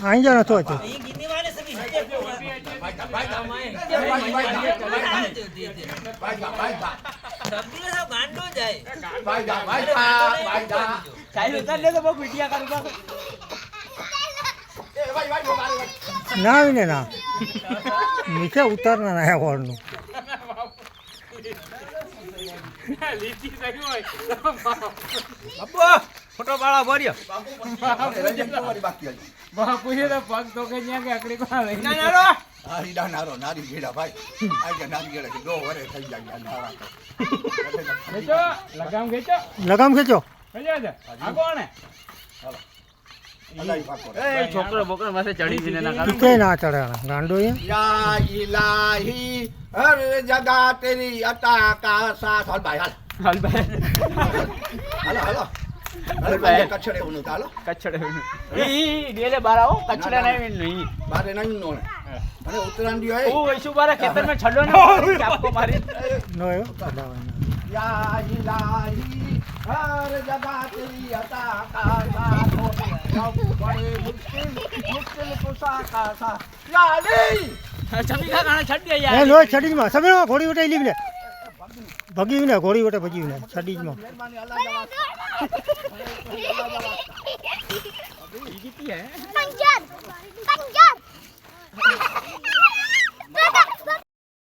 અહીં જાનો તો છે ये गिनने वाले सभी सबने सब गांडो जाए ચાઈ ઉતાર દે તો બહુ પીટિયા કરું પાછો ના આવીને ના નીચે ઉતારના ના હોળનું લીચી સહી હોય બાપુ ફોટો પાડો ભર્યો બાપુ એ તો પગ તો કે ન્યા કે અકડી કો આવે ના નારો નારી નારો નારી ગેડા ભાઈ આ કે નારી ગેડા કે 2 વરે થઈ જાય નારા ખેચો લગામ ખેચો લગામ ખેંચો ખેચો દે આ કોણ હે અલાઈ પાકો એ છોકરો બોકરો માથે ચડી છે ને ના કાઢો નીચે ના ચડે ગાંડો એ યા ઇલાહી હર જગા તેરી અતા કા સાથ હાલ ભાઈ હાલ ભાઈ હાલો હાલો હાલ ભાઈ. કચડે ઉનો ચાલો કચ્છડે ઈ ડેલે બાર આવો કચ્છડા નહીં બારે નહીં નો અને ઉત્તરાયણ દી હોય ઓ વૈસુ બારા ખેતર में છડો ને ચાપકો મારી નો એવો ચડાવવાનો યા ઇલાહી હર જગા તેરી અતા કા સાથ હો બડે મુશ્किल मुश्किल कुसा का साथ યાલી છબી ખા ગાણા છડ દે એ યાર લો છડીમાં સમીરમાં ઘોડી વટે લીવ લે ભગી ને ઘોડી વટે ભજી ને છડીમાં મહેરબાની અલ્લાહ જવાબ ઈ કીતી હે Panjat! Panjat!